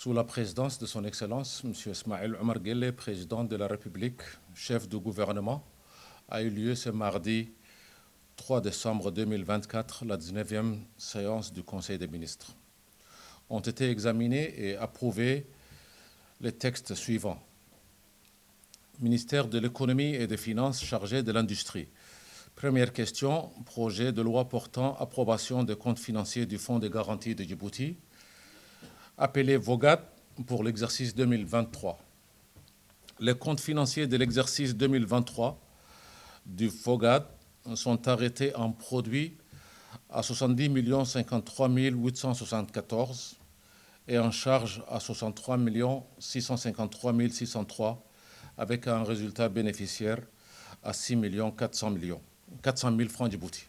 Sous la présidence de son Excellence, M. Ismaël Omar Guelleh, président de la République, chef du gouvernement, a eu lieu ce mardi 3 décembre 2024, la 19e séance du Conseil des ministres. Ont été examinés et approuvés les textes suivants. Ministère de l'économie et des finances chargé de l'industrie. Première question, projet de loi portant approbation des comptes financiers du Fonds de garantie de Djibouti, appelé VOGAD pour l'exercice 2023. Les comptes financiers de l'exercice 2023 du FOGAD sont arrêtés en produit à 70 53 874 et en charge à 63 653 603 avec un résultat bénéficiaire à 6 400 000 francs Djibouti.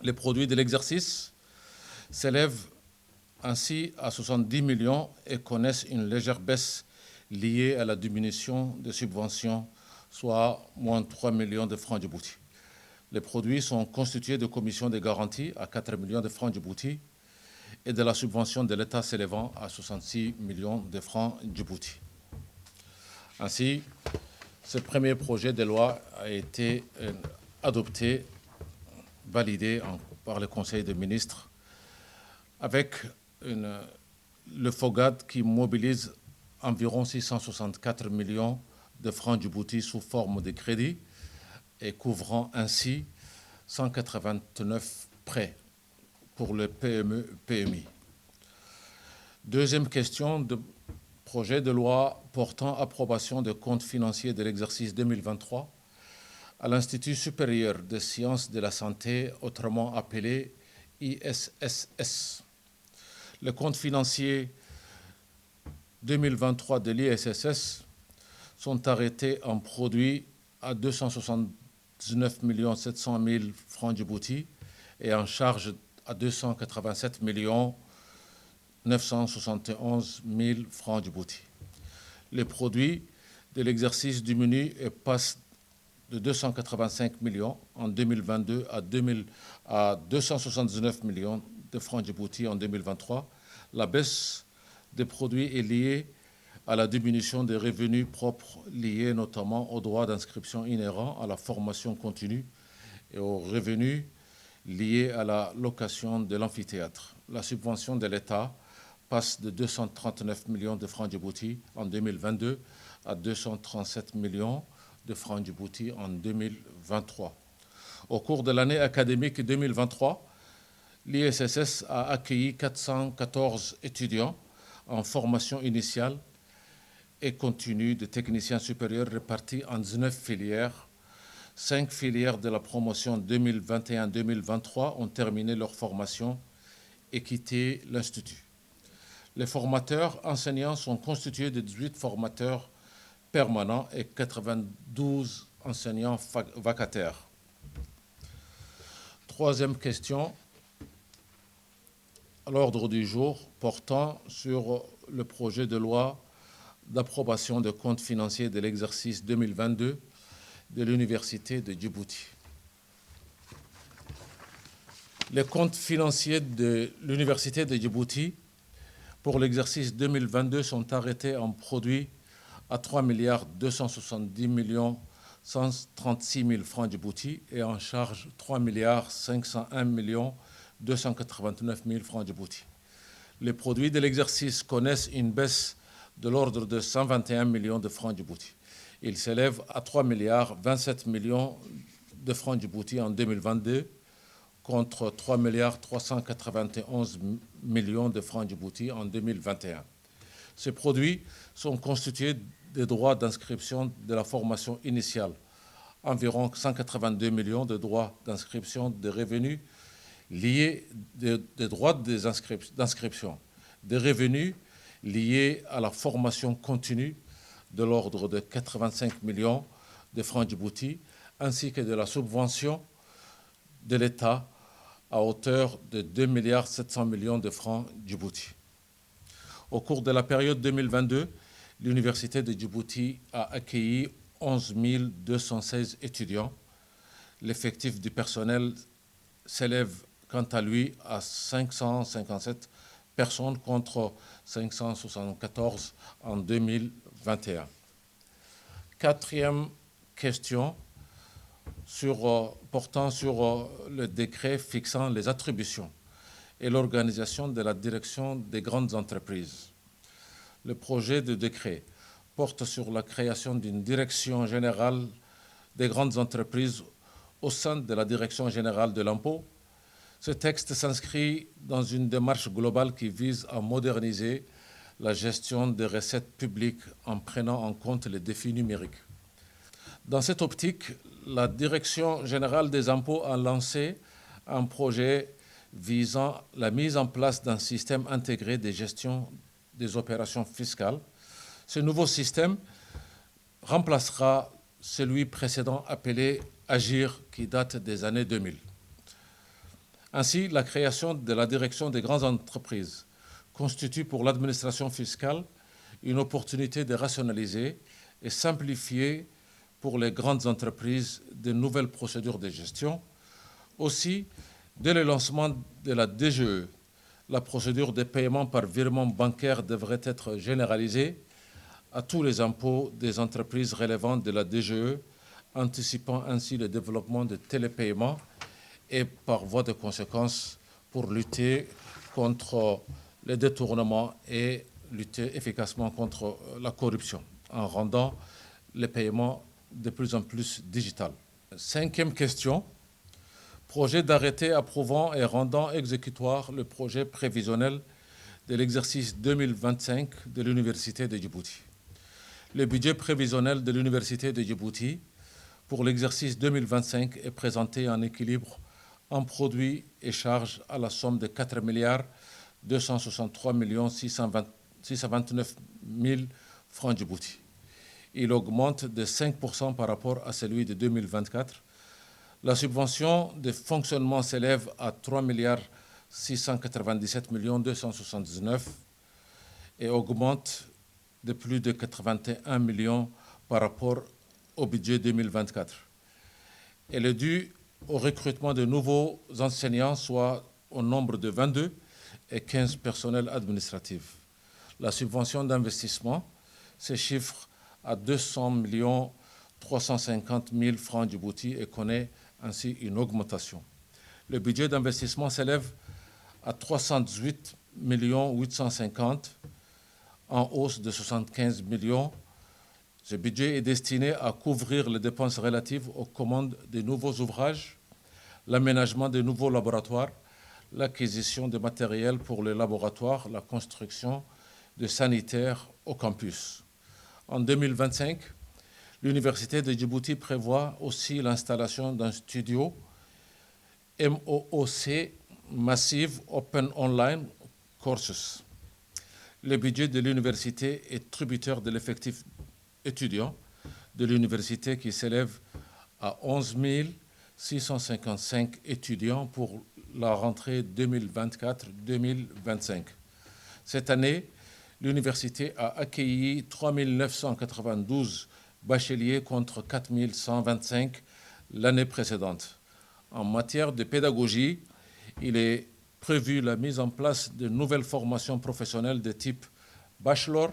Les produits de l'exercice s'élèvent ainsi à 70 millions et connaissent une légère baisse liée à la diminution des subventions, soit moins 3 millions de francs Djibouti. Les produits sont constitués de commissions de garantie à 4 millions de francs Djibouti et de la subvention de l'État s'élevant à 66 millions de francs Djibouti. Ainsi, ce premier projet de loi a été adopté, validé par le Conseil des ministres avec le FOGAD qui mobilise environ 664 millions de francs Djibouti sous forme de crédit et couvrant ainsi 189 prêts pour le PMI. Deuxième question, de projet de loi portant approbation des comptes financiers de l'exercice 2023 à l'Institut supérieur des sciences de la santé, autrement appelé ISSS. Les comptes financiers 2023 de l'ISSS sont arrêtés en produit à 279 700 000 francs Djibouti et en charge à 287 971 000 francs Djibouti. Les produits de l'exercice diminuent et passent de 285 millions en 2022 à 279 millions de francs Djibouti en 2023. La baisse des produits est liée à la diminution des revenus propres liés notamment aux droits d'inscription inhérents à la formation continue et aux revenus liés à la location de l'amphithéâtre. La subvention de l'État passe de 239 millions de francs Djibouti en 2022 à 237 millions de francs Djibouti en 2023. Au cours de l'année académique 2023, l'ISSS a accueilli 414 étudiants en formation initiale et continue de techniciens supérieurs répartis en 19 filières. 5 filières de la promotion 2021-2023 ont terminé leur formation et quitté l'Institut. Les formateurs enseignants sont constitués de 18 formateurs permanents et 92 enseignants vacataires. Troisième question à l'ordre du jour portant sur le projet de loi d'approbation des comptes financiers de l'exercice 2022 de l'Université de Djibouti. Les comptes financiers de l'Université de Djibouti pour l'exercice 2022 sont arrêtés en produit à 3 270 136 000 francs Djibouti et en charge 3 501 289 000 francs Djibouti. Les produits de l'exercice connaissent une baisse de l'ordre de 121 millions de francs Djibouti. Ils s'élèvent à 3 27 millions de francs Djibouti en 2022 contre 3 391 millions de francs Djibouti en 2021. Ces produits sont constitués des droits d'inscription de la formation initiale, environ 182 millions de droits d'inscription de revenus liés des droits d'inscription, des revenus liés à la formation continue de l'ordre de 85 millions de francs Djibouti, ainsi que de la subvention de l'État à hauteur de 2 700 millions de francs Djibouti. Au cours de la période 2022, l'Université de Djibouti a accueilli 11 216 étudiants. L'effectif du personnel s'élève quant à lui à 557 personnes contre 574 en 2021. Quatrième question portant sur le décret fixant les attributions et l'organisation de la direction des grandes entreprises. Le projet de décret porte sur la création d'une direction générale des grandes entreprises au sein de la direction générale de l'impôt. Ce texte s'inscrit dans une démarche globale qui vise à moderniser la gestion des recettes publiques en prenant en compte les défis numériques. Dans cette optique, la Direction générale des impôts a lancé un projet visant la mise en place d'un système intégré de gestion des opérations fiscales. Ce nouveau système remplacera celui précédent appelé Agir, qui date des années 2000. Ainsi, la création de la Direction des grandes entreprises constitue pour l'administration fiscale une opportunité de rationaliser et simplifier pour les grandes entreprises de nouvelles procédures de gestion. Aussi, dès le lancement de la DGE, la procédure de paiement par virement bancaire devrait être généralisée à tous les impôts des entreprises relevant de la DGE, anticipant ainsi le développement de télépaiements et par voie de conséquence pour lutter contre les détournements et lutter efficacement contre la corruption en rendant les paiements de plus en plus digital. Cinquième question, projet d'arrêté approuvant et rendant exécutoire le projet prévisionnel de l'exercice 2025 de l'Université de Djibouti. Le budget prévisionnel de l'Université de Djibouti pour l'exercice 2025 est présenté en équilibre en produits et charges à la somme de 4 263 629 000 francs Djibouti. Il augmente de 5% par rapport à celui de 2024. La subvention de fonctionnement s'élève à 3 697 279 et augmente de plus de 81 millions par rapport au budget 2024. Elle est due au recrutement de nouveaux enseignants, soit au nombre de 22 et 15 personnels administratifs. La subvention d'investissement se chiffre à 200 350 000 francs Djibouti et connaît ainsi une augmentation. Le budget d'investissement s'élève à 318 850 en hausse de 75 millions. Ce budget est destiné à couvrir les dépenses relatives aux commandes de nouveaux ouvrages, l'aménagement de nouveaux laboratoires, l'acquisition de matériel pour les laboratoires, la construction de sanitaires au campus. En 2025, l'Université de Djibouti prévoit aussi l'installation d'un studio MOOC, Massive Open Online Courses. Le budget de l'université est tributaire de l'effectif étudiant de l'université qui s'élève à 11 655 étudiants pour la rentrée 2024-2025. Cette année, l'université a accueilli 3 992 bacheliers contre 4 125 l'année précédente. En matière de pédagogie, il est prévu la mise en place de nouvelles formations professionnelles de type bachelor,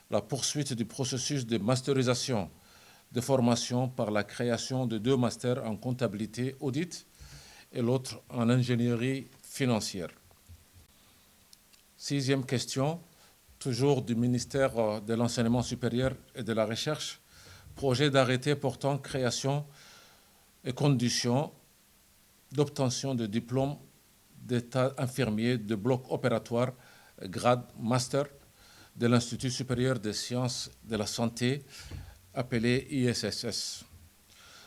la poursuite du processus de masterisation de formation par la création de 2 masters en comptabilité audit et l'autre en ingénierie financière. Sixième question, toujours du ministère de l'Enseignement supérieur et de la Recherche, projet d'arrêté portant création et conditions d'obtention de diplôme d'état infirmier de bloc opératoire grade master de l'Institut supérieur des sciences de la santé, appelé ISSS.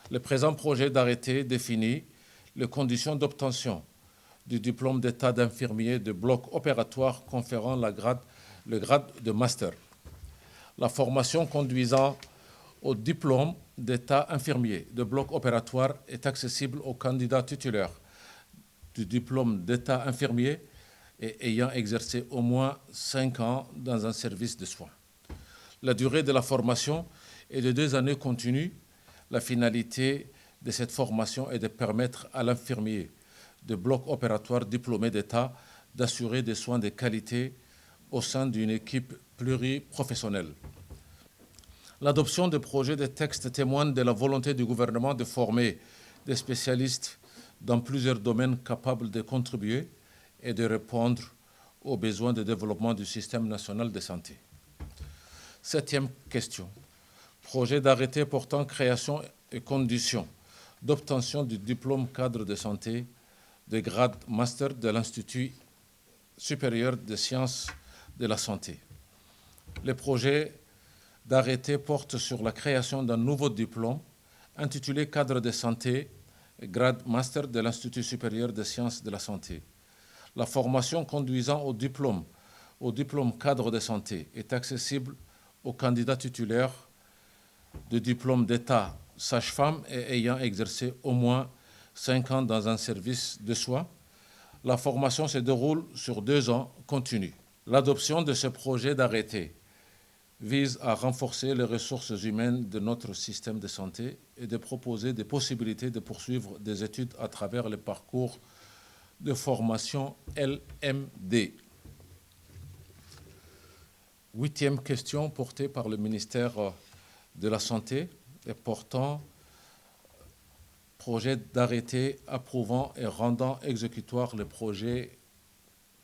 Le présent projet d'arrêté définit les conditions d'obtention du diplôme d'état d'infirmier de bloc opératoire conférant le grade de master. La formation conduisant au diplôme d'état infirmier de bloc opératoire est accessible aux candidats titulaires du diplôme d'état infirmier et ayant exercé au moins 5 ans dans un service de soins. La durée de la formation est de 2 années continues. La finalité de cette formation est de permettre à l'infirmier de bloc opératoire diplômé d'État d'assurer des soins de qualité au sein d'une équipe pluriprofessionnelle. L'adoption de projets de texte témoigne de la volonté du gouvernement de former des spécialistes dans plusieurs domaines capables de contribuer et de répondre aux besoins de développement du système national de santé. 7e question. Projet d'arrêté portant création et conditions d'obtention du diplôme cadre de santé de grade master de l'Institut supérieur des sciences de la santé. Le projet d'arrêté porte sur la création d'un nouveau diplôme intitulé cadre de santé grade master de l'Institut supérieur des sciences de la santé. La formation conduisant au diplôme cadre de santé est accessible aux candidats titulaires de diplôme d'État sage-femme et ayant exercé au moins 5 ans dans un service de soins. La formation se déroule sur 2 ans continus. L'adoption de ce projet d'arrêté vise à renforcer les ressources humaines de notre système de santé et de proposer des possibilités de poursuivre des études à travers les parcours de formation LMD. 8e question portée par le ministère de la Santé et portant projet d'arrêté approuvant et rendant exécutoire le projet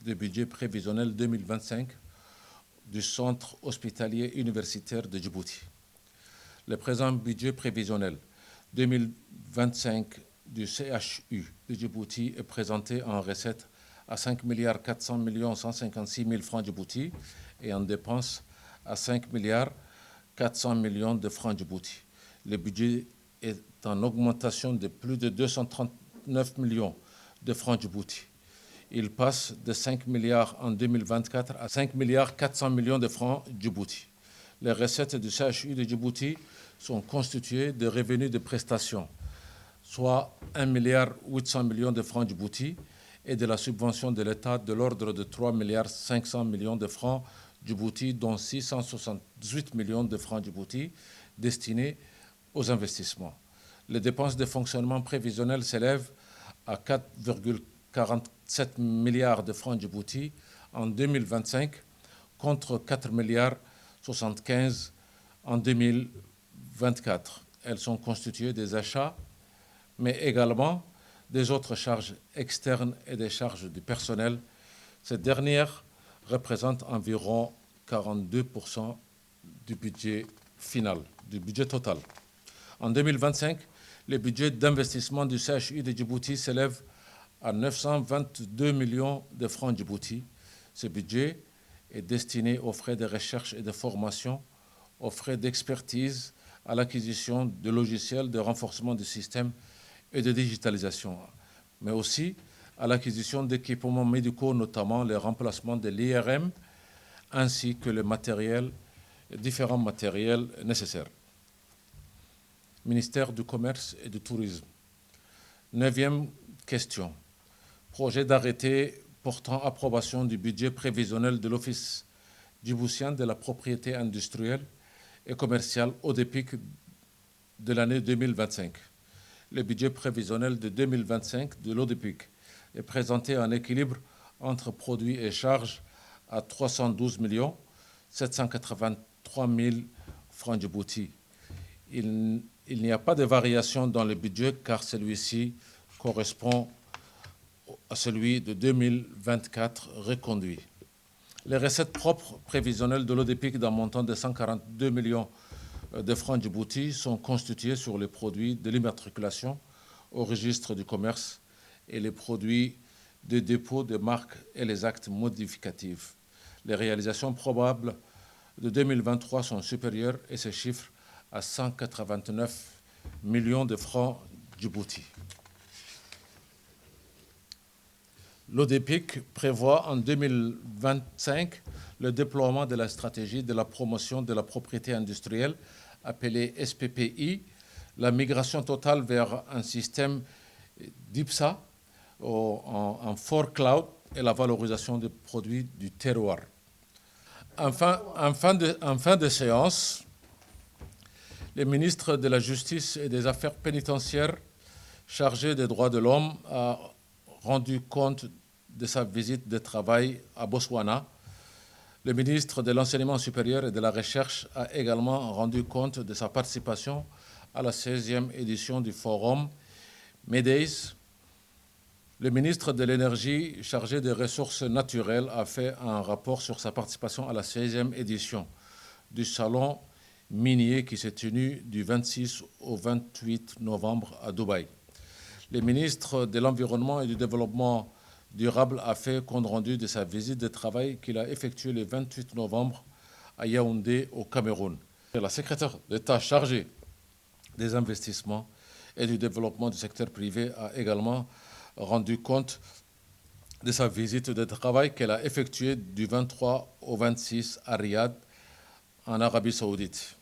de budget prévisionnel 2025 du Centre hospitalier universitaire de Djibouti. Le présent budget prévisionnel 2025 du CHU de Djibouti est présenté en recette à 5 400 156 000 francs Djibouti et en dépenses à 5 400 millions de francs Djibouti. Le budget est en augmentation de plus de 239 millions de francs Djibouti. Il passe de 5 milliards en 2024 à 5 400 millions de francs Djibouti. Les recettes du CHU de Djibouti sont constituées de revenus de prestations, soit 1 800 millions de francs Djibouti, et de la subvention de l'État de l'ordre de 3 500 millions de francs Djibouti, dont 668 millions de francs Djibouti destinés aux investissements. Les dépenses de fonctionnement prévisionnelles s'élèvent à 4,47 milliards de francs Djibouti en 2025 contre 4 milliards 75 en 2024. Elles sont constituées des achats, mais également des autres charges externes et des charges du personnel. Cette dernière représente environ 42% du budget final, du budget total. En 2025, le budget d'investissement du CHU de Djibouti s'élève à 922 millions de francs Djibouti. Ce budget est destiné aux frais de recherche et de formation, aux frais d'expertise, à l'acquisition de logiciels de renforcement du système et de digitalisation, mais aussi à l'acquisition d'équipements médicaux, notamment le remplacement de l'IRM, ainsi que les différents matériels nécessaires. Ministère du Commerce et du Tourisme. 9e question. Projet d'arrêté portant approbation du budget prévisionnel de l'Office djiboutien de la propriété industrielle et commerciale ODEPIC de l'année 2025. Le budget prévisionnel de 2025 de l'ODEPIC est présenté en équilibre entre produits et charges à 312 783 000 francs Djibouti. Il n'y a pas de variation dans le budget car celui-ci correspond à celui de 2024 reconduit. Les recettes propres prévisionnelles de l'ODEPIC d'un montant de 142 millions de francs Djibouti sont constituées sur les produits de l'immatriculation au registre du commerce et les produits de dépôt de marques et les actes modificatifs. Les réalisations probables de 2023 sont supérieures et se chiffrent à 189 millions de francs Djibouti. L'ODEPIC prévoit en 2025 le déploiement de la stratégie de la promotion de la propriété industrielle appelée SPPI, la migration totale vers un système d'IPSA en for cloud et la valorisation des produits du terroir. En fin de séance, le ministre de la Justice et des Affaires pénitentiaires chargé des droits de l'homme a rendu compte de sa visite de travail à Botswana, le ministre de l'Enseignement supérieur et de la Recherche a également rendu compte de sa participation à la 16e édition du forum MEDEIS. Le ministre de l'Énergie, chargé des ressources naturelles, a fait un rapport sur sa participation à la 16e édition du salon minier qui s'est tenu du 26 au 28 novembre à Dubaï. Le ministre de l'Environnement et du Développement durable a fait compte rendu de sa visite de travail qu'il a effectuée le 28 novembre à Yaoundé, au Cameroun. La secrétaire d'État chargée des investissements et du développement du secteur privé a également rendu compte de sa visite de travail qu'elle a effectuée du 23 au 26 à Riyad, en Arabie saoudite.